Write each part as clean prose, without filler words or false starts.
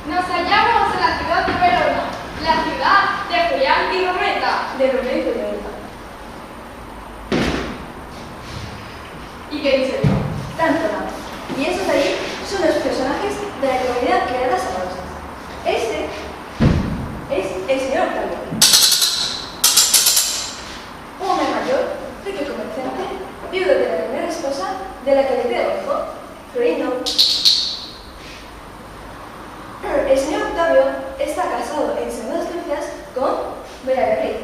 Nos hallamos en la ciudad de Verona, la ciudad de Julián y Rometa. De Romeo y Julieta. ¿Y qué dice Dios? Tanto nada. Y esos de ahí son los personajes de la comunidad creadas a rosas. Este es el señor Octavio. Un hombre mayor, rico y comerciante, viudo de la primera esposa de la que le queda un hijo, Florindo. El señor Octavio está casado en segundas nupcias con Bella Beatriz,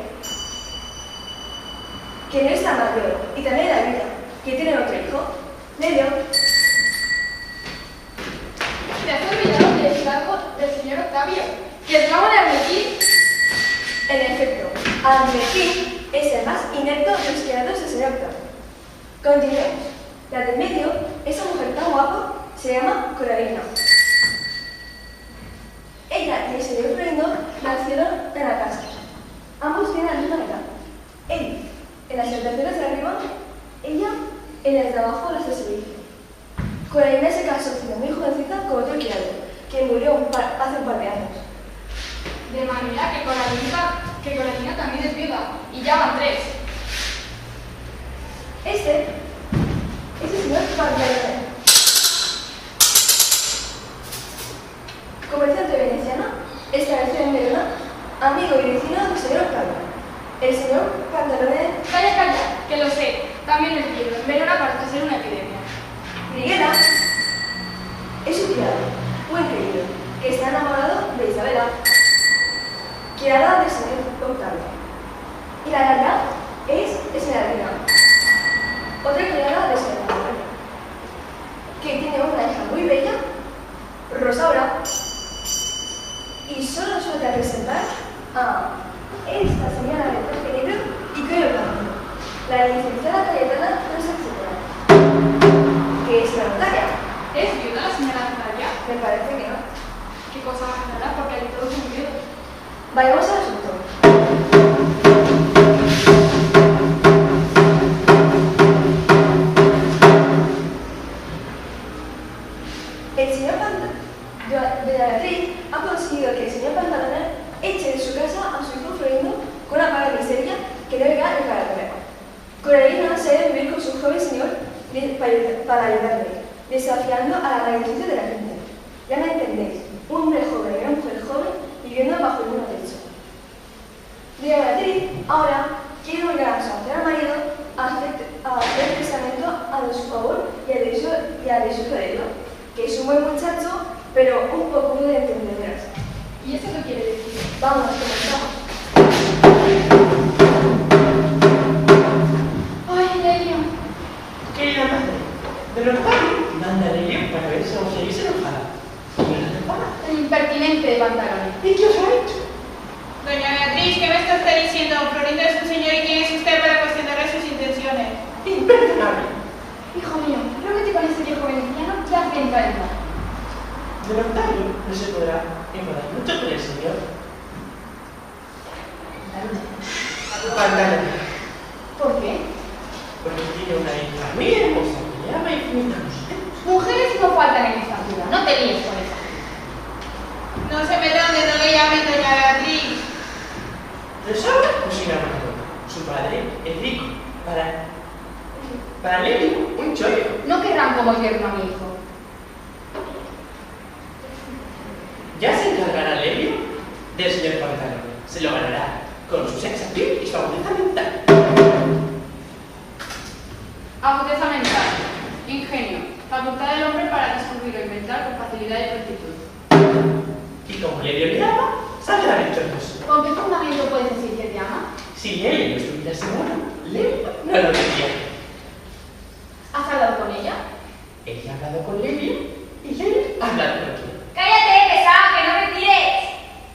que no es la mayor, y también la viuda, que tiene otro hijo, Lelio. ¿Te has olvidado del cargo del señor Octavio? ¿Y el ramo de Arlequín? En efecto, Arlequín es el más inepto de los criados del señor Octavio. Continuemos. La del medio, esa mujer tan guapa, se llama Coralina. Ella y el señor Florindo nacieron en la casa. Ambos tienen la misma edad. Él en las habitaciones de arriba, ella en las de abajo de las del servicio. Coralina se casó siendo muy jovencita con otro criado, que murió hace un par de años. De manera que Coralina también es viuda, y ya van 3. Este es el señor Pantalone, comerciante veneciano, establecido en Verona, amigo y vecino del señor Octavio. El señor Pantalone. Calla, calla, que lo sé. También es viudo. En Verona parece ser una epidemia. Miguela es un criado, muy querido, que está enamorado de Isabela, criada del señor Octavio. Y la larga es Esmeralda, otra criada del señor Octavio, que tiene una hija muy bella, Rosaura, y solo suele presentar a esta señora de traje negro y cuello blanco, la licenciada Cayetana Rosa, que es la notaria. ¿Es viuda la señora Natalia? Me parece que no. ¿Qué cosa va a generar? Porque allí todos son viudos. Vayamos al asunto. El señor de Beatriz ha conseguido que el señor Pantalone eche de su casa a su hijo Florindo con una paga miseria que no llega en carretera. Coralina se debe vivir con su joven señor para ayudarle, desafiando a la magnitud de la gente. Ya me entendéis, un hombre joven y una mujer joven viviendo bajo el mismo techo. Beatriz ahora quiere obligar a su anciano marido a hacer testamento a su favor y al de su hijo de ella, que es un buen muchacho, pero un poco de entendedoras. ¿Y eso qué quiere decir? Vamos, comenzamos. ¡Ay, Lelio! Querida madre, de los padres, manda a Lelio para ver si vamos a ir se enfada. ¿Y no se enfada? El impertinente de Pantalone. ¿Y qué os ha hecho? Doña Beatriz, ¿qué me está usted diciendo? Florindo es un señor y quién es usted para cuestionarle sus intenciones. Imperdonable. Hijo mío, creo que con ese viejo veneciano ya te encanta. De los padres no se podrá enfadar mucho con el señor. Pantalone. ¿Por qué? Porque tiene una hija muy hermosa que le ama infinitamente. Mujeres no faltan en esta ciudad, no te líes con eso. No se meta donde no le llamen, doña Beatriz. Rosaura no se llama todo. Su padre es rico. Para Lelio, un chollo. No querrán como yerno a mi hijo. Ya se encargará Lelio del señor Pantalone. Se lo ganará con su sex appeal y su agudeza mental. Agudeza mental, ingenio, facultad del hombre para descubrir o inventar con facilidad y prontitud. Y como Lelio le ama, saldrá victorioso. ¿Con qué fundamento puedes decir que te ama? Si Lelio no estuviera seguro, Lelio no lo diría. ¿Has hablado con ella? Ella ha hablado con Lelio y Lelio ha hablado con ella. ¡Cállate, pesado, que no me tires!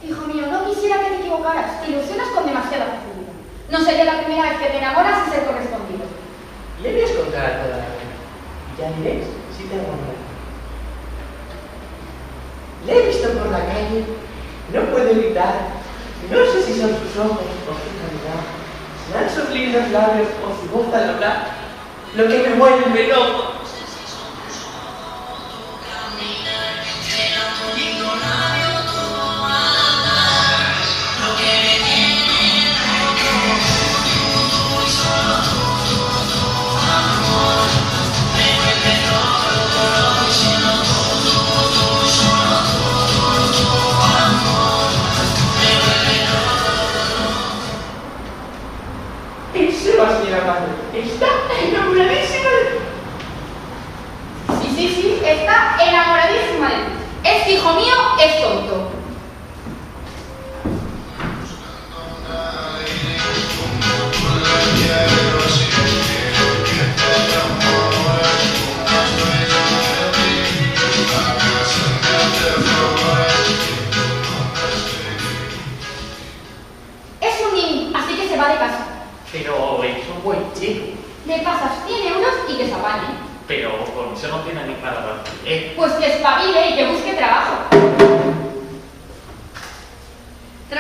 Hijo mío, no quisiera que te equivocaras. Te ilusionas con demasiada facilidad. No sería la primera vez que te enamoras y ser correspondido. Lelio es contra toda la vida. Y ya diréis si tengo amor. Le he visto por la calle, no puedo evitar. No sé si son sus ojos o su calidad, serán sus lindos labios o su voz al hablar, lo que me vuelve loco. Camina, el amor y con labios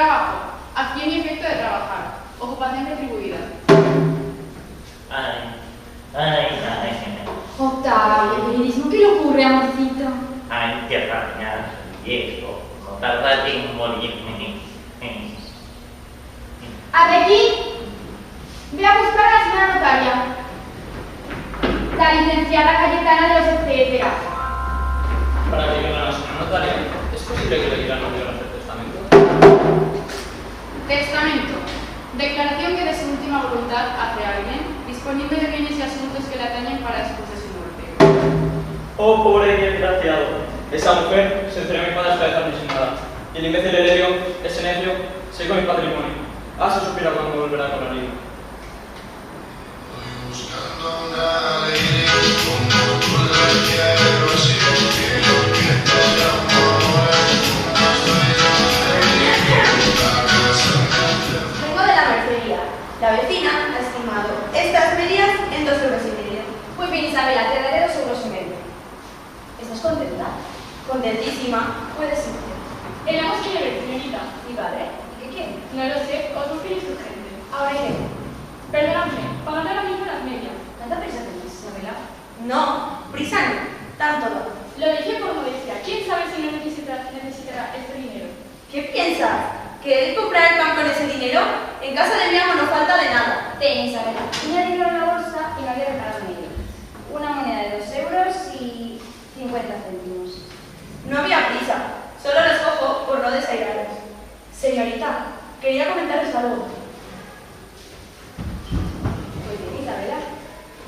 Trabajo. Acción y efecto de trabajar. Ocupación retribuida. Octavio, periodismo, ¿qué le ocurre, amorcito? Ay, qué rañas, viejo. No tardas en morirme. Aquí, voy a buscar a la señora notaria, la licenciada Cayetana de los etcétera. Para que venga la señora notaria, ¿es posible que le quieran obligar a hacer testamento? Testamento. Declaración que de su última voluntad hace alguien, disponiendo de bienes y asuntos que le atañen para después de su muerte. Oh, pobre y desgraciado. Esa mujer se encerró en mi padre hasta dejarme sin nada. Y el imbécil Heredio, ese necio, se con mi patrimonio. Ah, se suspira cuando volverá con la niña. Vengo de la mercería. La vecina ha estimado estas medias en 2,5 euros. Pues bien, Isabela, te daré 2,5 euros. ¿Estás contenta? Contentísima. Puede ser. El amo quiere ver, señorita. ¿Mi padre? ¿Qué quiere? No lo sé, os busquéis urgente. Ahora iré. Perdonadme, pagad ahora mismo las medias. ¿Tanta prisa tenéis, Isabela? No, prisa no. Tanto no. Lo dije por modestia. ¿Quién sabe si no necesitará este dinero? ¿Qué piensas? ¿Queréis comprar el pan con ese dinero? En casa de mi amo no falta de nada. Ten, Isabela. Tenía dinero en la bolsa y no había reparado en ello. Una moneda de 2 euros y 50 céntimos. No había prisa. Solo los cojo por no desairaros. Señorita, quería comentaros algo. Pues bien, Isabela.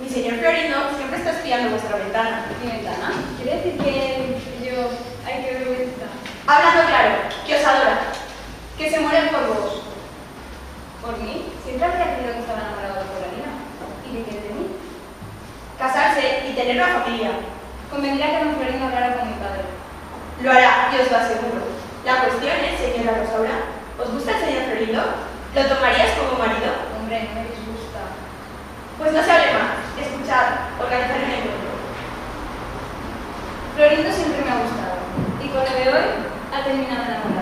Mi señor Florino siempre está espiando vuestra ventana. ¿Mi ventana? ¿Quiere decir que yo hay que vergüenza? Hablando claro, que os adora. Que se muere por vos. ¿Por mí? Siempre había creído que estaba enamorado de Coralina. ¿Y de qué de mí? Casarse y tener una familia. Convendría que don Florino hablara con mi padre. Lo hará, y os lo aseguro. La cuestión es, señora Rosaura, ¿os gusta el señor Florino? ¿Lo tomarías como marido? Hombre, no me disgusta. Pues no se hable más. Escuchad, organizaré un encuentro. Florindo siempre me ha gustado. Y con lo de hoy ha terminado enamorado.